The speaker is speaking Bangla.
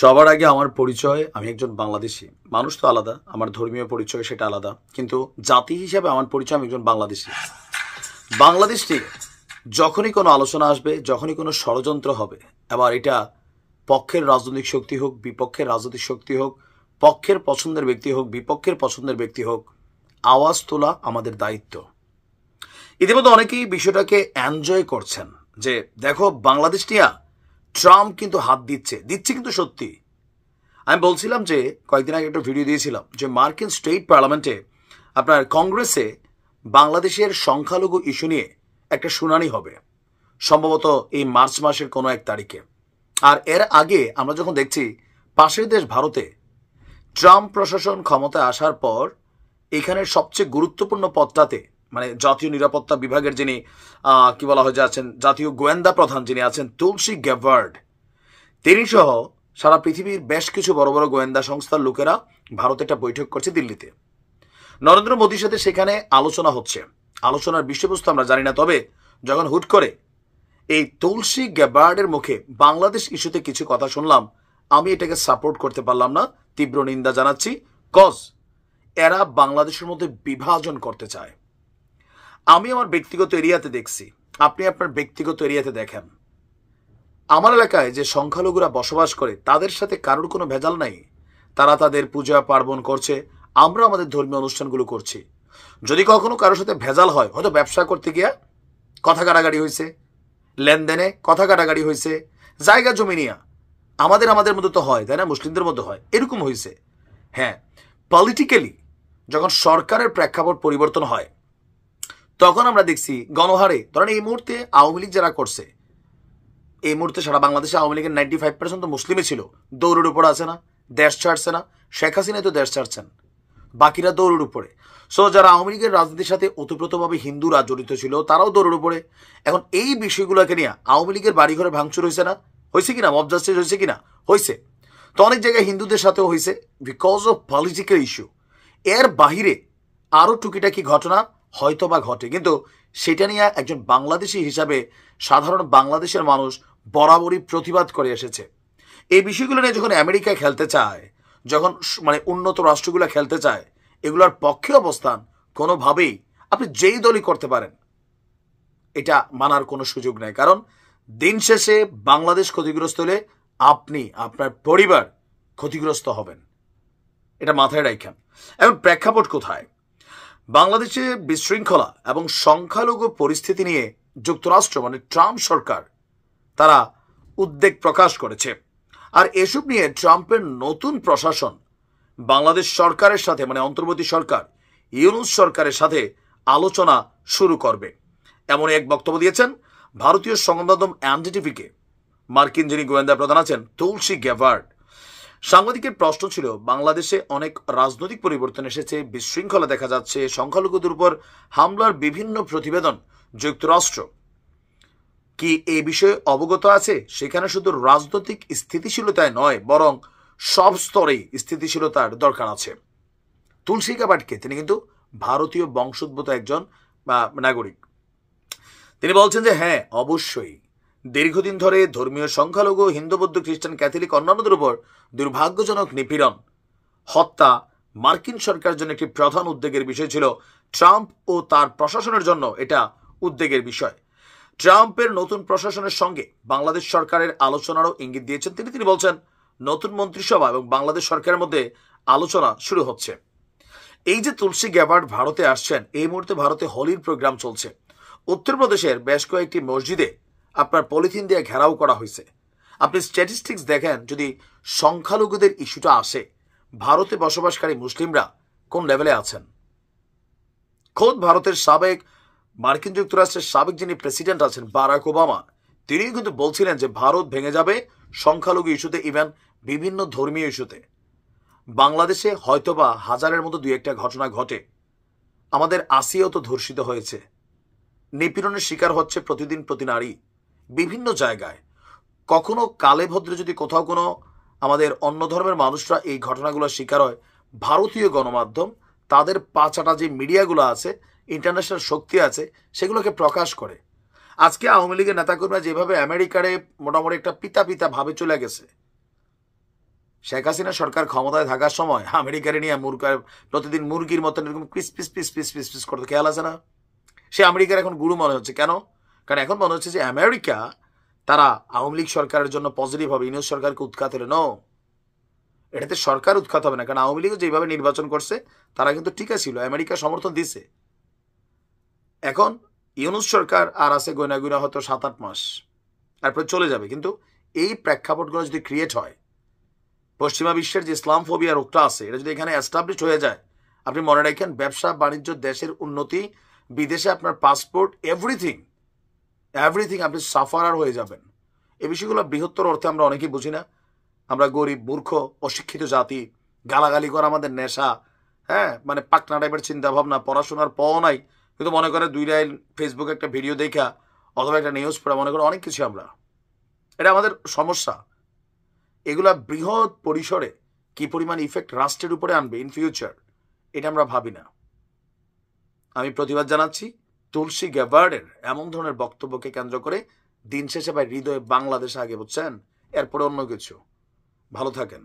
সবার আগে আমার পরিচয়, আমি একজন বাংলাদেশী। মানুষ তো আলাদা, আমার ধর্মীয় পরিচয় সেটা আলাদা, কিন্তু জাতি হিসেবে আমার পরিচয় আমি একজন বাংলাদেশী। বাংলাদেশ নিয়ে যখনই কোনো আলোচনা আসবে, যখনই কোনো ষড়যন্ত্র হবে, এবার এটা পক্ষের রাজনৈতিক শক্তি হোক, বিপক্ষের রাজনৈতিক শক্তি হোক, পক্ষের পছন্দের ব্যক্তি হোক, বিপক্ষের পছন্দের ব্যক্তি হোক, আওয়াজ তোলা আমাদের দায়িত্ব। ইতিমধ্যে অনেকেই বিষয়টাকে এনজয় করছেন যে দেখো বাংলাদেশ নিয়ে ট্রাম্প কিন্তু হাত দিচ্ছে দিচ্ছে কিন্তু সত্যি। আমি বলছিলাম যে কয়েকদিন আগে একটা ভিডিও দিয়েছিলাম যে মার্কিন স্টেট পার্লামেন্টে আপনার কংগ্রেসে বাংলাদেশের সংখ্যালঘু ইস্যু নিয়ে একটা শুনানি হবে সম্ভবত এই মার্চ মাসের কোনো এক তারিখে। আর এর আগে আমরা যখন দেখছি পাশের দেশ ভারতে ট্রাম্প প্রশাসন ক্ষমতায় আসার পর এখানের সবচেয়ে গুরুত্বপূর্ণ পদটাতে মানে জাতীয় নিরাপত্তা বিভাগের যিনি কি বলা হয় যে আছেন জাতীয় গোয়েন্দা প্রধান যিনি আছেন তুলসী গ্যাবার্ড, তিনি সহ সারা পৃথিবীর বেশ কিছু বড় বড় গোয়েন্দা সংস্থার লোকেরা ভারতে একটা বৈঠক করছে দিল্লিতে। নরেন্দ্র মোদীর সাথে সেখানে আলোচনা হচ্ছে। আলোচনার বিষয়বস্তু আমরা জানি না, তবে যখন হুট করে এই তুলসী গ্যাবার্ডের মুখে বাংলাদেশ ইস্যুতে কিছু কথা শুনলাম, আমি এটাকে সাপোর্ট করতে পারলাম না, তীব্র নিন্দা জানাচ্ছি। কজ এরা বাংলাদেশের মধ্যে বিভাজন করতে চায়। আমি আমার ব্যক্তিগত এরিয়াতে দেখছি, আপনি আপনার ব্যক্তিগত এরিয়াতে দেখেন। আমার এলাকায় যে সংখ্যালঘুরা বসবাস করে তাদের সাথে কারোর কোনো ভেজাল নাই। তারা তাদের পূজা পার্বণ করছে, আমরা আমাদের ধর্মীয় অনুষ্ঠানগুলো করছি। যদি কখনো কারোর সাথে ভেজাল হয়, হয়তো ব্যবসা করতে গিয়া কথা কাটাকাটি হয়েছে, লেনদেনে কথা কাটাকাটি হয়েছে, জায়গা জমি নিয়ে আমাদের মধ্যে তো হয়, তাই না? মুসলিমদের মধ্যে হয়, এরকম হয়েছে। হ্যাঁ, পলিটিক্যালি যখন সরকারের প্রেক্ষাপট পরিবর্তন হয় তখন আমরা দেখছি গণহারে, ধরেন এই মুহূর্তে আওয়ামী লীগ যারা করছে, এই মুহূর্তে সারা বাংলাদেশে আওয়ামী লীগের 95% তো মুসলিমই ছিল, দৌড়ের উপর আছে না, দেশ ছাড়ছে না। শেখ হাসিনা তো দেশ ছাড়ছেন, বাকিরা দৌড়ের উপরে। সো যারা আওয়ামী লীগের রাজনীতির সাথে ওতপ্রোতভাবে হিন্দুরা জড়িত ছিল তারাও দৌড়ের উপরে। এখন এই বিষয়গুলোকে নিয়ে আওয়ামী লীগের বাড়িঘরে ভাঙচুর হয়েছে না, হয়েছে কিনা? মব জাস্টিস হয়েছে কিনা? হয়েছে। তো অনেক জায়গায় হিন্দুদের সাথেও হয়েছে বিকজ অফ পলিটিক্যাল ইস্যু। এর বাহিরে আরও টুকিটাকি ঘটনা হয়তো বা ঘটে, কিন্তু সেটা নিয়ে একজন বাংলাদেশি হিসাবে সাধারণ বাংলাদেশের মানুষ বরাবরই প্রতিবাদ করে এসেছে। এই বিষয়গুলো নিয়ে যখন আমেরিকা খেলতে চায়, যখন মানে উন্নত রাষ্ট্রগুলো খেলতে চায়, এগুলোর পক্ষে অবস্থান কোনোভাবেই আপনি যেই দলই করতে পারেন এটা মানার কোনো সুযোগ নেই। কারণ দিন শেষে বাংলাদেশ ক্ষতিগ্রস্ত হলে আপনি আপনার পরিবার ক্ষতিগ্রস্ত হবেন, এটা মাথায় রাখেন। এখন প্রেক্ষাপট কোথায়? বাংলাদেশে বিশৃঙ্খলা এবং সংখ্যালঘু পরিস্থিতি নিয়ে যুক্তরাষ্ট্র মানে ট্রাম্প সরকার তারা উদ্বেগ প্রকাশ করেছে। আর এসব নিয়ে ট্রাম্পের নতুন প্রশাসন বাংলাদেশ সরকারের সাথে মানে অন্তর্বর্তী সরকার ইউনূস সরকারের সাথে আলোচনা শুরু করবে এমন এক বক্তব্য দিয়েছেন ভারতীয় সংবাদ মাধ্যম এনডিটিভিকে মার্কিন যিনি গোয়েন্দা প্রধান আছেন তুলসী গ্যাবার্ড। সাংবাদিকের প্রশ্ন ছিল, বাংলাদেশে অনেক রাজনৈতিক পরিবর্তন এসেছে, বিশৃঙ্খলা দেখা যাচ্ছে, সংখ্যালঘুদের উপর হামলার বিভিন্ন প্রতিবেদন, যুক্তরাষ্ট্র কি এই বিষয়ে অবগত আছে? সেখানে শুধু রাজনৈতিক স্থিতিশীলতায় নয় বরং সব স্তরেই স্থিতিশীলতার দরকার আছে। তুলসী গ্যাবার্ডকে, তিনি কিন্তু ভারতীয় বংশোদ্ভূত একজন নাগরিক, তিনি বলছেন যে হ্যাঁ অবশ্যই দীর্ঘদিন ধরে ধর্মীয় সংখ্যালঘু হিন্দু বৌদ্ধ খ্রিস্টান ক্যাথলিক অন্যান্যদের উপর দুর্ভাগ্যজনক নিপীড়ন হত্যা মার্কিন সরকারের জন্য একটি প্রধান উদ্বেগের বিষয় ছিল। ট্রাম্প ও তার প্রশাসনের জন্য এটা উদ্বেগের বিষয়। ট্রাম্পের নতুন প্রশাসনের সঙ্গে বাংলাদেশ সরকারের আলোচনারও ইঙ্গিত দিয়েছেন তিনি বলছেন নতুন মন্ত্রিসভা এবং বাংলাদেশ সরকারের মধ্যে আলোচনা শুরু হচ্ছে। এই যে তুলসী গ্যাবার্ড ভারতে আসছেন, এই মুহূর্তে ভারতে হোলির প্রোগ্রাম চলছে। উত্তরপ্রদেশের বেশ কয়েকটি মসজিদে আপনার পলিথিন দিয়ে ঘেরাও করা হয়েছে। আপনি স্ট্যাটিস্টিক্স দেখেন, যদি সংখ্যালঘুদের ইস্যুটা আসে, ভারতে বসবাসকারী মুসলিমরা কোন লেভেলে আছেন। খোদ ভারতের সাবেক মার্কিন যুক্তরাষ্ট্রের সাবেক যিনি প্রেসিডেন্ট আছেন বারাক ওবামা, তিনি কিন্তু বলছিলেন যে ভারত ভেঙে যাবে সংখ্যালঘু ইস্যুতে, ইভেন বিভিন্ন ধর্মীয় ইস্যুতে। বাংলাদেশে হয়তোবা হাজারের মতো দুই একটা ঘটনা ঘটে। আমাদের আসিয়াও তো ধর্ষিত হয়েছে, নিপীড়নের শিকার হচ্ছে প্রতিদিন প্রতি নারী বিভিন্ন জায়গায়। কখনো কালে ভদ্রে যদি কোথাও কোনো আমাদের অন্য ধর্মের মানুষরা এই ঘটনাগুলোর শিকার হয়, ভারতীয় গণমাধ্যম তাদের পাঁচাটা যে মিডিয়াগুলো আছে, ইন্টারন্যাশনাল শক্তি আছে, সেগুলোকে প্রকাশ করে। আজকে আওয়ামী লীগের নেতাকর্মীরা যেভাবে আমেরিকারে মোটামুটি একটা পিতা ভাবে চলে গেছে, শেখ হাসিনা সরকার ক্ষমতায় থাকার সময় আমেরিকারে নিয়ে প্রতিদিন মুরগির মতন এরকম piece piece piece piece piece piece করতে খেয়াল আছে না? সে আমেরিকার এখন গুরু মনে হচ্ছে। কেন? কারণ এখন মনে হচ্ছে যে আমেরিকা তারা আওয়ামী লীগ সরকারের জন্য পজিটিভ হবে, ইউনিয়ন সরকারকে উৎখাত হলে। নো, এটাতে সরকার উৎখাত হবে না, কারণ আওয়ামী লীগ যেভাবে নির্বাচন করছে তারা কিন্তু ঠিক ছিল, আমেরিকা সমর্থন দিছে। এখন ইউনুস সরকার আর আছে গয়না গুনা হয়তো 7-8 মাস, তারপরে চলে যাবে। কিন্তু এই প্রেক্ষাপটগুলো যদি ক্রিয়েট হয়, পশ্চিমা বিশ্বের যে ইসলাম ফোবিয়া রোগটা আছে এটা যদি এখানে এস্টাবলিশ হয়ে যায়, আপনি মনে রাখেন ব্যবসা বাণিজ্য, দেশের উন্নতি, বিদেশে আপনার পাসপোর্ট, এভরিথিং আপনি সাফারার হয়ে যাবেন। এই বিষয়গুলো বৃহত্তর অর্থে আমরা অনেকেই বুঝি না। আমরা গরিব, মূর্খ, অশিক্ষিত জাতি, গালাগালি করা আমাদের নেশা, হ্যাঁ, মানে পাকনা টাইপের চিন্তা ভাবনা, পড়াশোনার নাই, কিন্তু মনে করে 2 লাইন ফেসবুকে একটা ভিডিও দেখা অথবা একটা নিউজ পড়া মনে করে অনেক কিছু আমরা। এটা আমাদের সমস্যা। এগুলা বৃহৎ পরিসরে কি পরিমাণ ইফেক্ট রাষ্ট্রের উপরে আনবে ইন ফিউচার, এটা আমরা ভাবি না। আমি প্রতিবাদ জানাচ্ছি তুলসী গ্যাবার্ডের এমন ধরনের বক্তব্যকে কেন্দ্র করে। দিন শেষে ভাই হৃদয়ে বাংলাদেশ আগে, বুঝছেন? এরপরে অন্য কিছু। ভালো থাকেন।